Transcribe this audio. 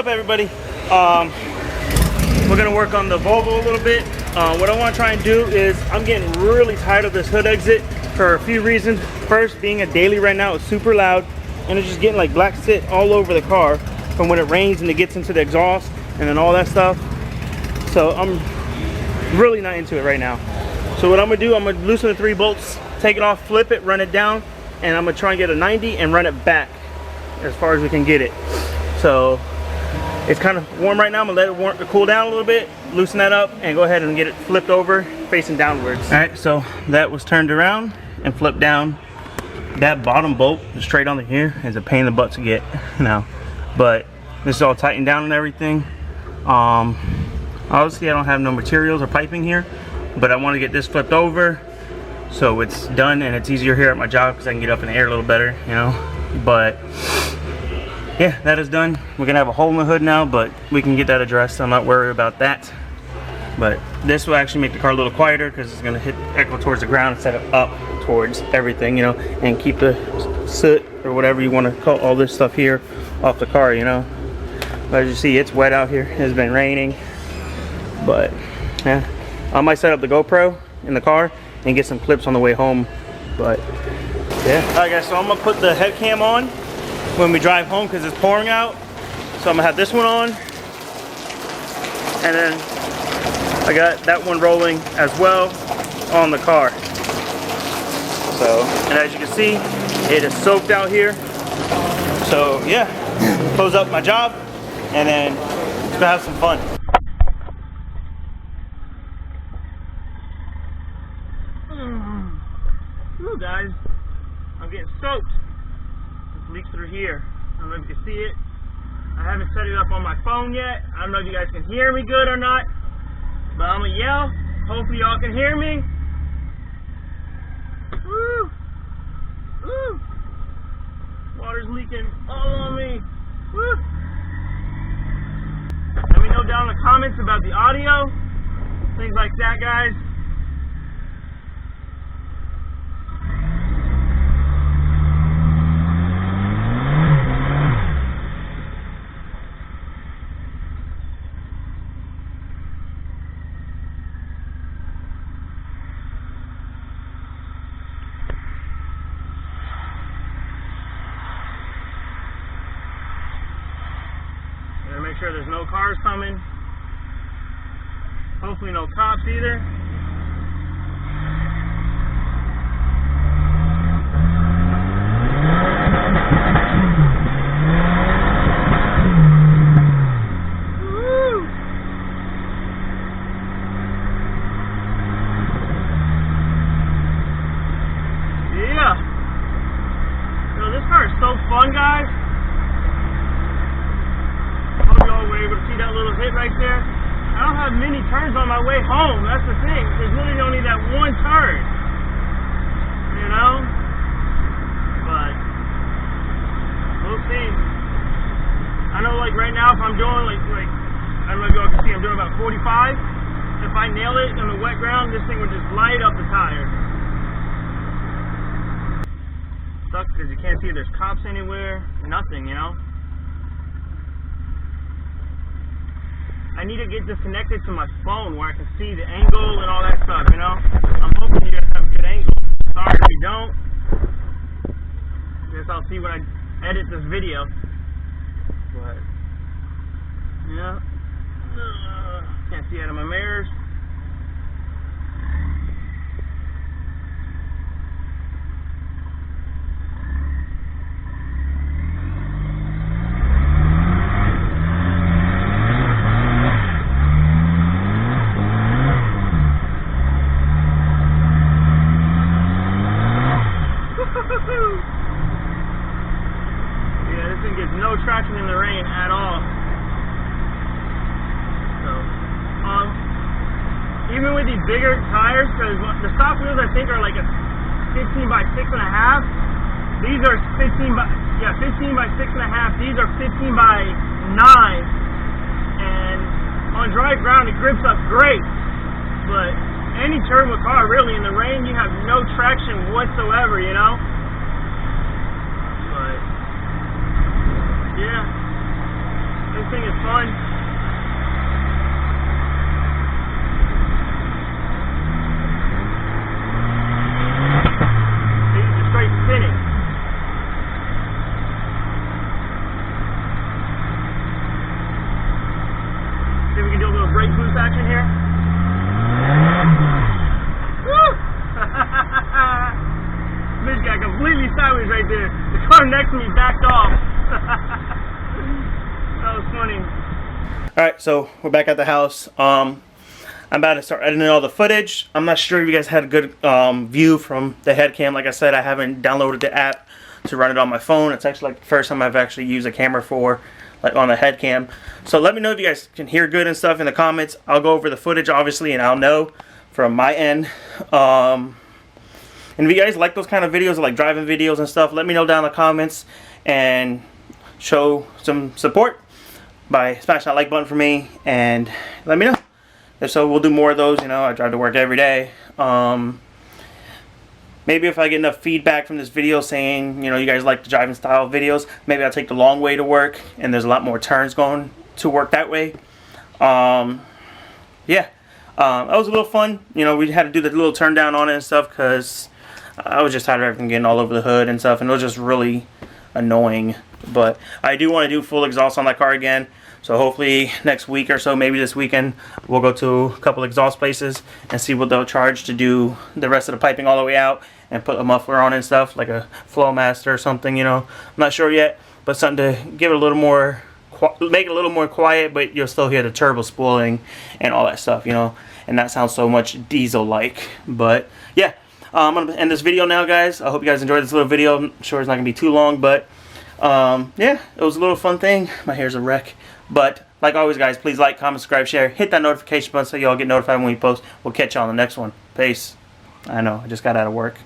up, everybody? We're gonna work on the Volvo a little bit. What I want to try and do is, I'm getting really tired of this hood exit for a few reasons. First, being a daily right now, it's super loud, and it's just getting like black soot all over the car from when it rains and it gets into the exhaust and then all that stuff. So I'm really not into it right now. So what I'm gonna do, I'm gonna loosen the 3 bolts, take it off, flip it, run it down, and I'm gonna try and get a 90 and run it back as far as we can get it. So it's kind of warm right now. I'm gonna let it cool down a little bit, loosen that up, and go ahead and get it flipped over facing downwards. All right, so that was turned around and flipped down. That bottom bolt straight on here is a pain in the butt to get now, but this is all tightened down and everything. Obviously I don't have no materials or piping here, but I want to get this flipped over so it's done and it's easier here at my job because I can get up in the air a little better, you know. But yeah, that is done. We're gonna have a hole in the hood now, but we can get that addressed. I'm not worried about that. But this will actually make the car a little quieter because it's gonna hit echo towards the ground instead of up towards everything, you know, and keep the soot or whatever you want to call all this stuff here off the car, you know. But as you see, it's wet out here. It's been raining, but yeah, I might set up the GoPro in the car and get some clips on the way home. But yeah, all right guys, so I'm gonna put the head cam on when we drive home because it's pouring out. So I'm gonna have this one on, and then I got that one rolling as well on the car. So, and as you can see, it is soaked out here. So yeah, close up my job, and then let's go have some fun. Ooh, guys, I'm getting soaked. It leaks through here. I don't know if you can see it. I haven't set it up on my phone yet. I don't know if you guys can hear me good or not, but I'm gonna yell. Hopefully y'all can hear me. Woo! Woo! Water's leaking all on me. Woo! Let me know down in the comments about the audio, things like that, guys. Make sure there's no cars coming. Hopefully no cops either. Woo! Yeah. Yo, this car is so fun, guys. Y'all were able to see that little hit right there. I don't have many turns on my way home. That's the thing. There's literally only that one turn, you know. But we'll see. I know, like right now, if I'm doing like I don't know if y'all can see, I'm doing about 45. If I nail it on the wet ground, this thing would just light up the tire. Sucks because you can't see if there's cops anywhere. Nothing, you know. I need to get this connected to my phone where I can see the angle and all that stuff, you know? I'm hoping you guys have a good angle. Sorry if you don't. I guess I'll see when I edit this video. But, yeah. Can't see out of my mirrors. Yeah, this thing gets no traction in the rain at all. So, even with these bigger tires, because the stock wheels I think are like a 15 by 6.5. These are 15 by 6.5. These are 15 by 9. And on dry ground, it grips up great. But any turbo car, really, in the rain, you have no traction whatsoever, you know? But, yeah. This thing is fun. See, just straight spinning. See if we can do a little brake boost action here. Woo! This guy completely sideways right there. The car next to me backed off. That was funny. Alright, so we're back at the house. I'm about to start editing all the footage. I'm not sure if you guys had a good view from the head cam. Like I said, I haven't downloaded the app to run it on my phone. It's actually like the first time I've actually used a camera for like on the head cam. So let me know if you guys can hear good and stuff in the comments. I'll go over the footage obviously and I'll know from my end. And if you guys like those kind of videos, like driving videos and stuff, let me know down in the comments and show some support by smashing that like button for me and let me know. If so, we'll do more of those. You know, I drive to work every day. Maybe if I get enough feedback from this video saying, you know, you guys like the driving style videos, maybe I'll take the long way to work and there's a lot more turns going to work that way. Yeah. That was a little fun. You know, we had to do the little turn down on it and stuff because I was just tired of everything getting all over the hood and stuff, and it was just really annoying. But I do want to do full exhaust on that car again, so hopefully next week or so, maybe this weekend, we'll go to a couple exhaust places and see what they'll charge to do the rest of the piping all the way out and put a muffler on and stuff, like a Flowmaster or something, you know. I'm not sure yet, but something to give it a little more, make it a little more quiet, but you'll still hear the turbo spooling and all that stuff, you know, and that sounds so much diesel-like. But yeah, I'm going to end this video now, guys. I hope you guys enjoyed this little video. I'm sure it's not going to be too long, but yeah, it was a little fun thing. My hair's a wreck. But like always, guys, please like, comment, subscribe, share. Hit that notification button so y'all get notified when we post. We'll catch you on the next one. Peace. I know, I just got out of work.